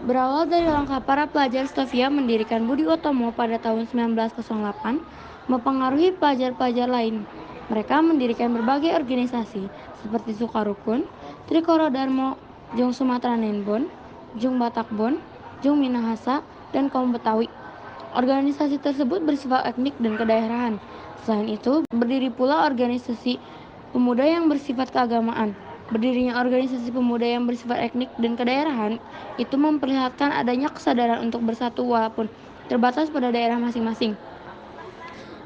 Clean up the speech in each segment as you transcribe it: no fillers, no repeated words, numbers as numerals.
Berawal dari langkah para pelajar Stovia mendirikan Budi Utomo pada tahun 1908, mempengaruhi pelajar-pelajar lain. Mereka mendirikan berbagai organisasi seperti Sukarukun, Trikoro Darmo, Jong Sumatera Nenbon, Jong Batakbon, Jong Minahasa, dan Kaum Betawi. Organisasi tersebut bersifat etnik dan kedaerahan. Selain itu, berdiri pula organisasi pemuda yang bersifat keagamaan. Berdirinya organisasi pemuda yang bersifat etnik dan kedaerahan itu memperlihatkan adanya kesadaran untuk bersatu walaupun terbatas pada daerah masing-masing.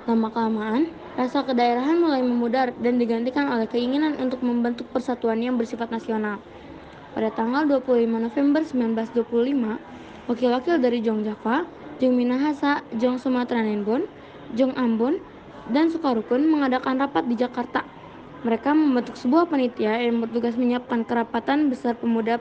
Lama-kelamaan, rasa kedaerahan mulai memudar dan digantikan oleh keinginan untuk membentuk persatuan yang bersifat nasional. Pada tanggal 25 November 1925, wakil-wakil dari Jong Java, Jong Minahasa, Jong Sumatera Nenbon, Jong Ambon, dan Sukarukun mengadakan rapat di Jakarta. Mereka membentuk sebuah panitia yang bertugas menyiapkan kerapatan besar pemuda.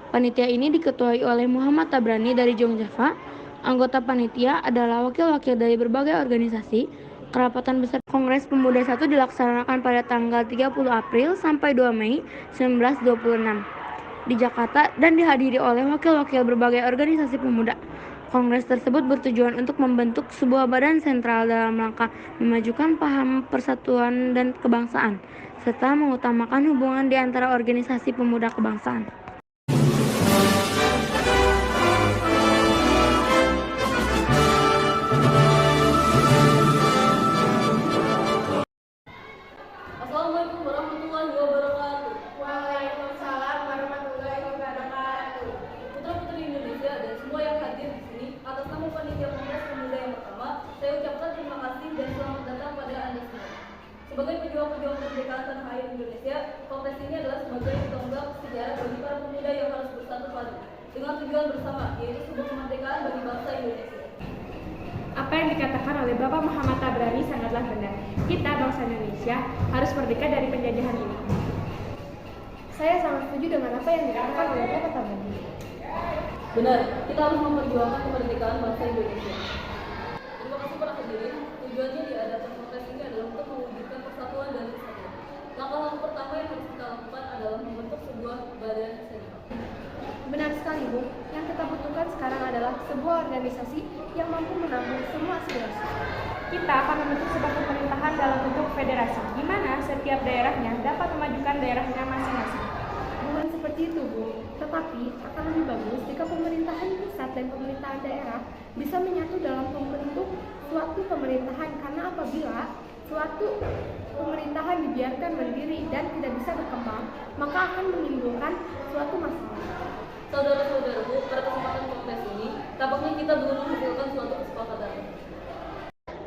Panitia ini diketuai oleh Muhammad Tabrani dari Jong Java. Anggota panitia adalah wakil-wakil dari berbagai organisasi. Kerapatan besar Kongres Pemuda 1 dilaksanakan pada tanggal 30 April sampai 2 Mei 1926 di Jakarta dan dihadiri oleh wakil-wakil berbagai organisasi pemuda. Kongres tersebut bertujuan untuk membentuk sebuah badan sentral dalam rangka memajukan paham persatuan dan kebangsaan, serta mengutamakan hubungan di antara organisasi pemuda kebangsaan. Assalamualaikum warahmatullahi wabarakatuh. Waalaikumsalam warahmatullahi wabarakatuh. Putra-putri Indonesia dan semua yang hadir di sini, atas nama Panitia Kongres Pemuda yang pertama, saya ucapkan terima kasih dan selamat datang pada Anda semua. Sebagai pejuang-pejuang kemerdekaan tanah air Indonesia, kongres ini adalah sebagai tonggak sejarah bagi para pemuda yang harus bersatu padu dengan tujuan bersama, yaitu sebuah kemerdekaan bagi bangsa Indonesia. Apa yang dikatakan oleh Bapak Muhammad Tabrani sangatlah benar. Kita, bangsa Indonesia, harus merdeka dari penjajahan ini. Saya sangat setuju dengan apa yang dikatakan oleh Bapak Tabrani. Benar, kita harus memperjuangkan kemerdekaan bangsa Indonesia. Terima kasih para hadirin. Tujuannya diadakan kongres ini adalah untuk mewujudkan persatuan dan kesatuan. Langkah-langkah pertama yang harus kita lakukan adalah membentuk sebuah badan sentral. Benar sekali, Bu. Yang kita butuhkan sekarang adalah sebuah organisasi yang mampu menampung semua aspirasi. Kita akan membentuk sebuah pemerintahan dalam bentuk federasi, di mana setiap daerahnya dapat memajukan daerahnya masing-masing. Bukan seperti itu, Bu. Tetapi akan lebih bagus jika pemerintahan pusat dan pemerintahan daerah bisa menyatu dalam membentuk suatu pemerintahan, karena apabila suatu pemerintahan dibiarkan berdiri dan tidak bisa berkembang, maka akan menimbulkan suatu masalah. Saudara-saudaraku, pada kesempatan kongres ini, tampaknya kita belum menghasilkan suatu kesepakatan.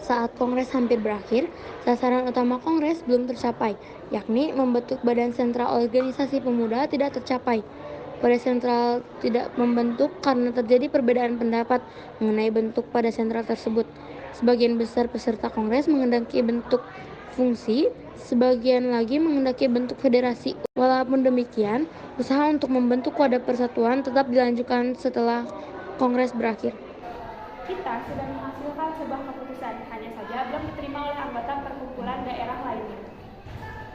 Saat kongres hampir berakhir, sasaran utama kongres belum tercapai, yakni membentuk badan sentral organisasi pemuda tidak tercapai. Badan sentral tidak membentuk karena terjadi perbedaan pendapat mengenai bentuk pada sentral tersebut. Sebagian besar peserta kongres menghendaki bentuk fungsi, sebagian lagi menghendaki bentuk federasi. Walaupun demikian, usaha untuk membentuk wadah persatuan tetap dilanjutkan setelah kongres berakhir. Kita sudah menghasilkan sebuah keputusan, hanya saja belum diterima oleh anggota perkumpulan daerah lainnya.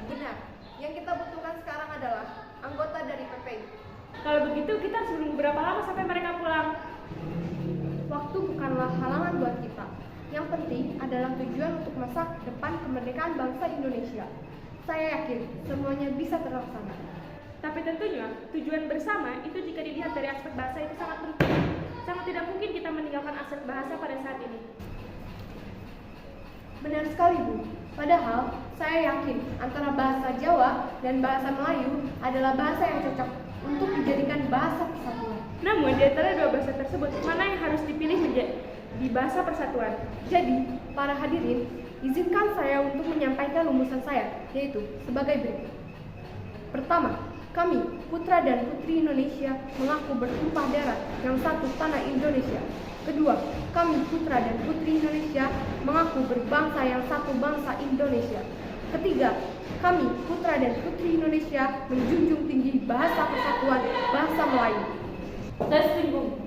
Benar, yang kita butuhkan sekarang adalah anggota dari PPI. Kalau begitu, kita harus menunggu berapa lama sampai mereka pulang? Waktu bukanlah halangan buat kita. Yang penting adalah tujuan untuk masa depan kemerdekaan bangsa Indonesia. Saya yakin semuanya bisa terlaksana. Tapi tentunya, tujuan bersama itu jika dilihat dari aspek bahasa itu sangat penting. Sangat tidak mungkin kita meninggalkan aspek bahasa pada saat ini. Benar sekali, Bu. Padahal, saya yakin antara bahasa Jawa dan bahasa Melayu adalah bahasa yang cocok untuk dijadikan bahasa persatuan. Namun, di antara dua bahasa tersebut, mana yang harus dipilih menjadi bahasa persatuan? Jadi, para hadirin, izinkan saya untuk menyampaikan rumusan saya, yaitu sebagai berikut. Pertama, kami, putra dan putri Indonesia, mengaku bertumpah darah yang satu tanah Indonesia. Kedua, kami, putra dan putri Indonesia, mengaku berbangsa yang satu bangsa Indonesia. Ketiga, kami, putra dan putri Indonesia, menjunjung tinggi bahasa persatuan bahasa Melayu. Saya setuju.